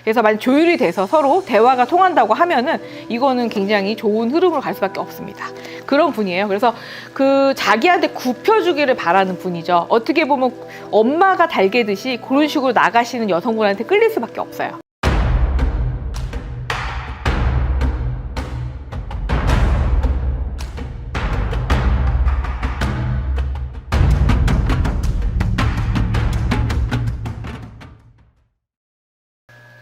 그래서 만약 조율이 돼서 서로 대화가 통한다고 하면은 이거는 굉장히 좋은 흐름으로 갈 수밖에 없습니다. 그런 분이에요. 그래서 그 자기한테 굽혀주기를 바라는 분이죠. 어떻게 보면 엄마가 달개듯이 그런 식으로 나가시는 여성분한테 끌릴 수밖에 없어요.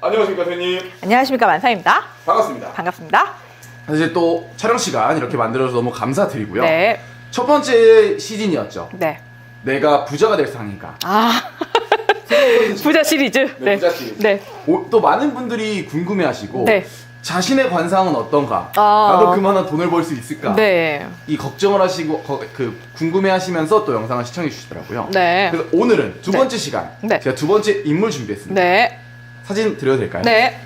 안녕하십니까 선생님. 안녕하십니까, 만사입니다. 반갑습니다. 반갑습니다. 사실 또 촬영 시간 이렇게 만들어서 너무 감사드리고요. 네. 첫 번째 시즌이었죠. 네. 내가 부자가 될 상인가. 부자 시리즈. 네, 부자 시리즈. 네. 또 많은 분들이 궁금해하시고 네. 자신의 관상은 어떤가. 아. 나도 그만한 돈을 벌 수 있을까. 네. 이 걱정을 하시고 궁금해하시면서 또 영상을 시청해 주시더라고요. 네. 그래서 오늘은 두 네. 번째 시간. 네. 제가 두 번째 인물 준비했습니다. 네. 사진 드려도 될까요? 네.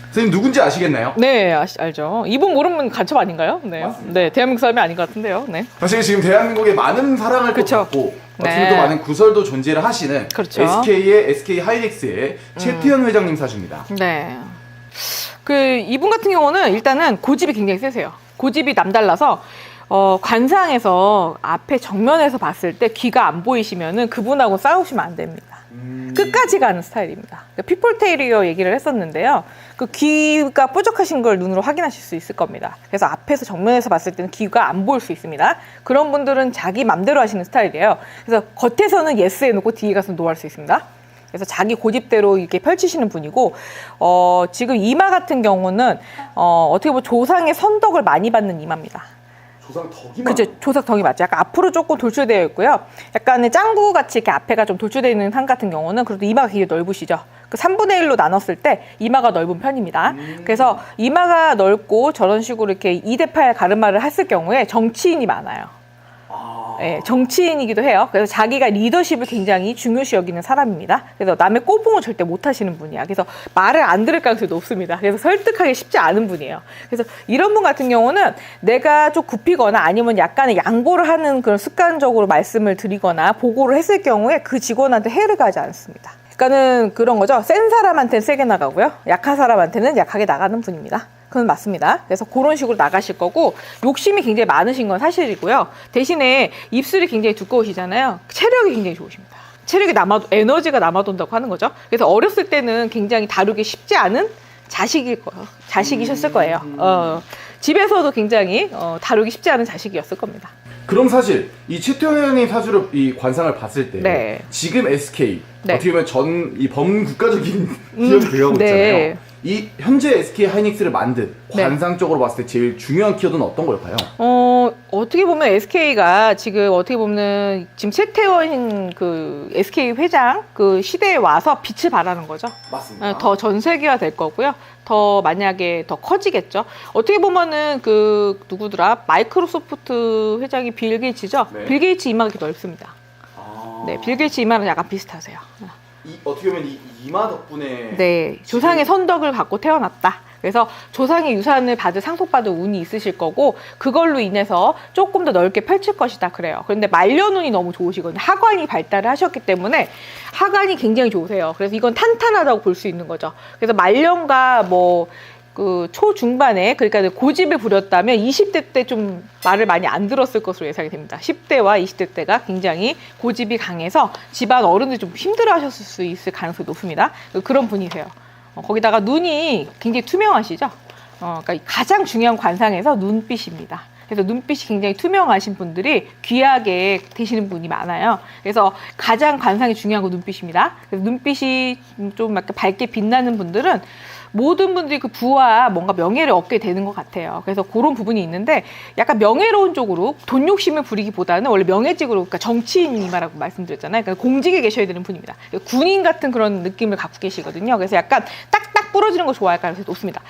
선생님 누군지 아시겠나요? 네, 알죠. 이분 모르면 간첩 아닌가요? 네. 맞습니다. 네, 대한민국 사람이 아닌 것 같은데요. 네. 사실 지금 대한민국에 많은 사랑을 또 그쵸. 받고 네. 어떻게 또 많은 구설도 존재를 하시는 그렇죠. SK의 SK 하이닉스의 최태현 회장님 사주입니다. 네. 이분 같은 경우는 일단은 고집이 굉장히 세세요. 고집이 남달라서, 관상에서 앞에 정면에서 봤을 때 귀가 안 보이시면은 그분하고 싸우시면 안 됩니다. 끝까지 가는 스타일입니다. 피플테이리어 얘기를 했었는데요. 그 귀가 뾰족하신 걸 눈으로 확인하실 수 있을 겁니다. 그래서 앞에서 정면에서 봤을 때는 귀가 안 보일 수 있습니다. 그런 분들은 자기 맘대로 하시는 스타일이에요. 그래서 겉에서는 예스 해놓고 뒤에 가서 노 할 수 있습니다. 그래서 자기 고집대로 이렇게 펼치시는 분이고, 지금 이마 같은 경우는 어떻게 보면 조상의 선덕을 많이 받는 이마입니다. 조상 덕이 많아요. 그죠, 조상 덕이 맞죠. 약간 앞으로 조금 돌출되어 있고요. 약간의 짱구 같이 이렇게 앞에가 좀 돌출되어 있는 상 같은 경우는 그래도 이마가 굉장히 넓으시죠. 그 3분의 1로 나눴을 때 이마가 넓은 편입니다. 그래서 이마가 넓고 저런 식으로 이렇게 2대8 가르마를 했을 경우에 정치인이 많아요. 네, 정치인이기도 해요. 그래서 자기가 리더십을 굉장히 중요시 여기는 사람입니다. 그래서 남의 꼬붕을 절대 못 하시는 분이야. 그래서 말을 안 들을 가능성이 높습니다. 그래서 설득하기 쉽지 않은 분이에요. 그래서 이런 분 같은 경우는 내가 좀 굽히거나 아니면 약간의 양보를 하는 그런 습관적으로 말씀을 드리거나 보고를 했을 경우에 그 직원한테 해를 가지 않습니다. 그러니까는 그런 거죠. 센 사람한테는 세게 나가고요. 약한 사람한테는 약하게 나가는 분입니다. 그건 맞습니다. 그래서 그런 식으로 나가실 거고, 욕심이 굉장히 많으신 건 사실이고요. 대신에 입술이 굉장히 두꺼우시잖아요. 체력이 굉장히 좋으십니다. 체력이 에너지가 남아돈다고 하는 거죠. 그래서 어렸을 때는 굉장히 다루기 쉽지 않은 자식이셨을 거예요. 집에서도 굉장히 다루기 쉽지 않은 자식이었을 겁니다. 그럼 사실 이 최태현 회장님 사주를 이 관상을 봤을 때 네. 지금 SK 네. 어떻게 보면 이 범국가적인 기업이 되어가고 네. 있잖아요. 이 현재 SK 하이닉스를 만든 네. 관상적으로 봤을 때 제일 중요한 키워드는 어떤 걸까요? 어떻게 보면 SK가 지금 어떻게 보면 지금 최태원 그 SK 회장 그 시대에 와서 빛을 발하는 거죠. 맞습니다. 더 전 세계화 될 거고요. 더 만약에 더 커지겠죠. 어떻게 보면은 그 누구더라? 마이크로소프트 회장이 빌 게이츠죠. 네. 빌 게이츠 이마가 이렇게 넓습니다. 아... 네, 빌 게이츠 이마랑 약간 비슷하세요. 어떻게 보면 이 이마 덕분에 네, 조상의 선덕을 갖고 태어났다. 그래서 조상의 유산을 상속받을 운이 있으실 거고, 그걸로 인해서 조금 더 넓게 펼칠 것이다 그래요. 그런데 말년운이 너무 좋으시거든요. 하관이 발달을 하셨기 때문에 하관이 굉장히 좋으세요. 그래서 이건 탄탄하다고 볼 수 있는 거죠. 그래서 말년과 초중반에, 그러니까 고집을 부렸다면 20대 때 좀 말을 많이 안 들었을 것으로 예상이 됩니다. 10대와 20대 때가 굉장히 고집이 강해서 집안 어른들이 좀 힘들어 하셨을 수 있을 가능성이 높습니다. 그런 분이세요. 거기다가 눈이 굉장히 투명하시죠. 그러니까 가장 중요한 관상에서 눈빛입니다. 그래서 눈빛이 굉장히 투명하신 분들이 귀하게 되시는 분이 많아요. 그래서 가장 관상이 중요한 건 눈빛입니다. 그래서 눈빛이 좀 약간 밝게 빛나는 분들은 모든 분들이 그 부와 뭔가 명예를 얻게 되는 것 같아요. 그래서 그런 부분이 있는데, 약간 명예로운 쪽으로 돈 욕심을 부리기보다는 원래 명예직으로, 그러니까 정치인이라고 말씀드렸잖아요. 그러니까 공직에 계셔야 되는 분입니다. 군인 같은 그런 느낌을 갖고 계시거든요. 그래서 약간 딱딱 부러지는 거 좋아할 가능성이 높습니다.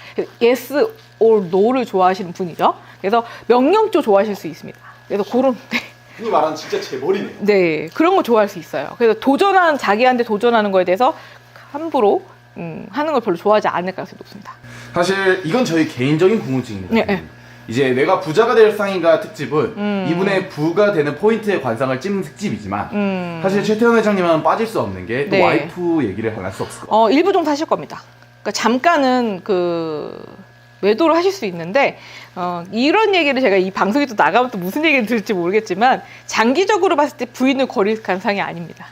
yes or no를 좋아하시는 분이죠. 그래서 명령조 좋아하실 수 있습니다. 그래서 그런 흔히 말하는 진짜 재벌이네. 네, 그런 거 좋아할 수 있어요. 그래서 자기한테 도전하는 거에 대해서 함부로 하는 걸 별로 좋아하지 않을 가능성이 높습니다. 사실 이건 저희 개인적인 궁금증입니다. 네, 네. 이제 내가 부자가 될 상인가 특집은 이분의 부가 되는 포인트의 관상을 찍는 특집이지만 사실 최태원 회장님은 빠질 수 없는 게 또 네. 와이프 얘기를 안 할 수 없을 것 같아요. 일부 정도 하실 겁니다. 그러니까 잠깐은 외도를 하실 수 있는데 이런 얘기를 제가 이 방송에 또 나가면 또 무슨 얘기를 들을지 모르겠지만 장기적으로 봤을 때 부인을 거릴 가능성이 아닙니다.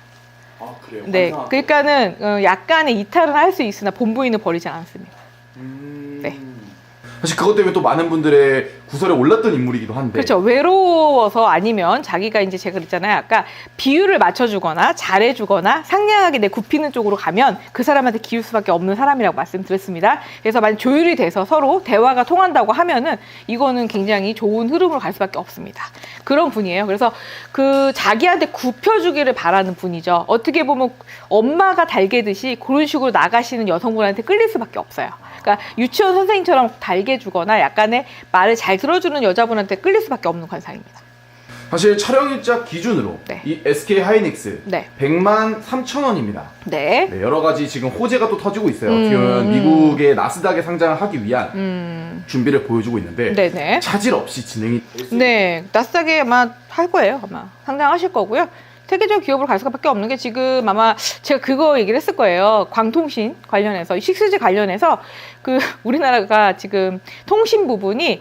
아 그래요? 네, 그러니까는 약간의 이탈은 할 수 있으나 본부인을 버리지 않습니다. 네. 사실 그것 때문에 또 많은 분들의 구설에 올랐던 인물이기도 한데 그렇죠. 외로워서 아니면 자기가 이제 제가 그랬잖아요. 아까 비율을 맞춰주거나 잘해주거나 상냥하게 내 굽히는 쪽으로 가면 그 사람한테 기울 수밖에 없는 사람이라고 말씀드렸습니다. 그래서 만약 조율이 돼서 서로 대화가 통한다고 하면은 이거는 굉장히 좋은 흐름으로 갈 수밖에 없습니다. 그런 분이에요. 그래서 자기한테 굽혀주기를 바라는 분이죠. 어떻게 보면 엄마가 달개듯이 그런 식으로 나가시는 여성분한테 끌릴 수밖에 없어요. 그러니까 유치원 선생님처럼 달개주거나 약간의 말을 잘 들어주는 여자분한테 끌릴 수밖에 없는 관상입니다. 사실 촬영일자 기준으로 네. 이 SK 하이닉스 네. 103,000원입니다. 네. 네, 여러 가지 지금 호재가 또 터지고 있어요. 어떻게 보면 미국의 나스닥에 상장을 하기 위한 준비를 보여주고 있는데 네네. 차질 없이 진행이 네. 나스닥에 아마 할 거예요. 아마 상장하실 거고요. 세계적 기업으로 갈 수밖에 없는 게 지금 아마 제가 그거 얘기를 했을 거예요. 광통신 관련해서, 6G 관련해서 우리나라가 지금 통신 부분이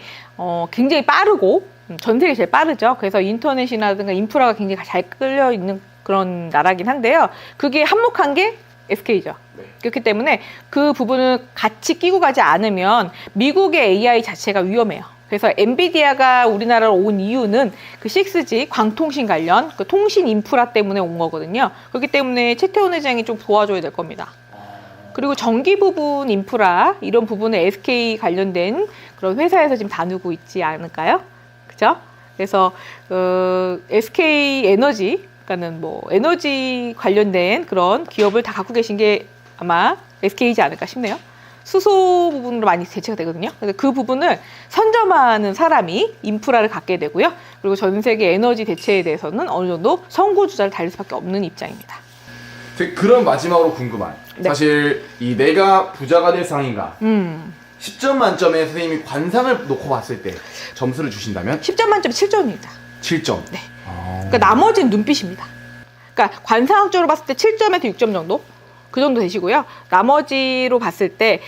굉장히 빠르고 전 세계 제일 빠르죠. 그래서 인터넷이라든가 인프라가 굉장히 잘 끌려 있는 그런 나라긴 한데요. 그게 한몫한 게 SK죠. 네. 그렇기 때문에 그 부분을 같이 끼고 가지 않으면 미국의 AI 자체가 위험해요. 그래서 엔비디아가 우리나라로 온 이유는 6G 광통신 관련 통신 인프라 때문에 온 거거든요. 그렇기 때문에 최태원 회장이 좀 도와줘야 될 겁니다. 그리고 전기 부분 인프라 이런 부분을 SK 관련된 그런 회사에서 지금 다루고 있지 않을까요? 그죠? 그래서 SK 에너지, 그러니까는 에너지 관련된 그런 기업을 다 갖고 계신 게 아마 SK이지 않을까 싶네요. 수소 부분으로 많이 대체가 되거든요. 그래서 그 부분을 선점하는 사람이 인프라를 갖게 되고요. 그리고 전 세계 에너지 대체에 대해서는 어느 정도 선구주자를 달릴 수밖에 없는 입장입니다. 그런 마지막으로 궁금한 네. 사실 이 내가 부자가 될 상인가 10점 만점에 선생님이 관상을 놓고 봤을 때 점수를 주신다면 10점 만점에 7점입니다. 7점. 네. 그러니까 나머지는 눈빛입니다. 그러니까 관상학적으로 봤을 때 7점에서 6점 정도? 그 정도 되시고요. 나머지로 봤을 때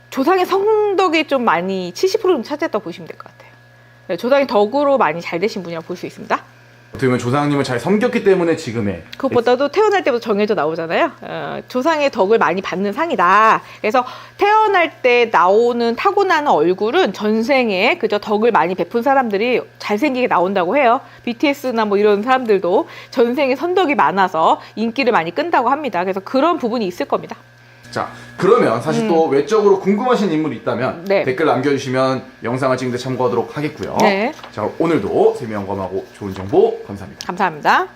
조상의 성덕이 좀 많이 70% 정도 차지했다고 보시면 될 것 같아요. 네, 조상의 덕으로 많이 잘 되신 분이라고 볼 수 있습니다. 어떻게 보면 조상님을 잘 섬겼기 때문에 지금의 그것보다도 태어날 때부터 정해져 나오잖아요. 조상의 덕을 많이 받는 상이다. 그래서 태어날 때 나오는 타고나는 얼굴은 전생에 그저 덕을 많이 베푼 사람들이 잘생기게 나온다고 해요. BTS나 이런 사람들도 전생에 선덕이 많아서 인기를 많이 끈다고 합니다. 그래서 그런 부분이 있을 겁니다. 자, 그러면 사실 또 외적으로 궁금하신 인물이 있다면 네. 댓글 남겨주시면 영상을 찍는 데 참고하도록 하겠고요. 네. 자, 오늘도 세미영검하고 좋은 정보 감사합니다. 감사합니다.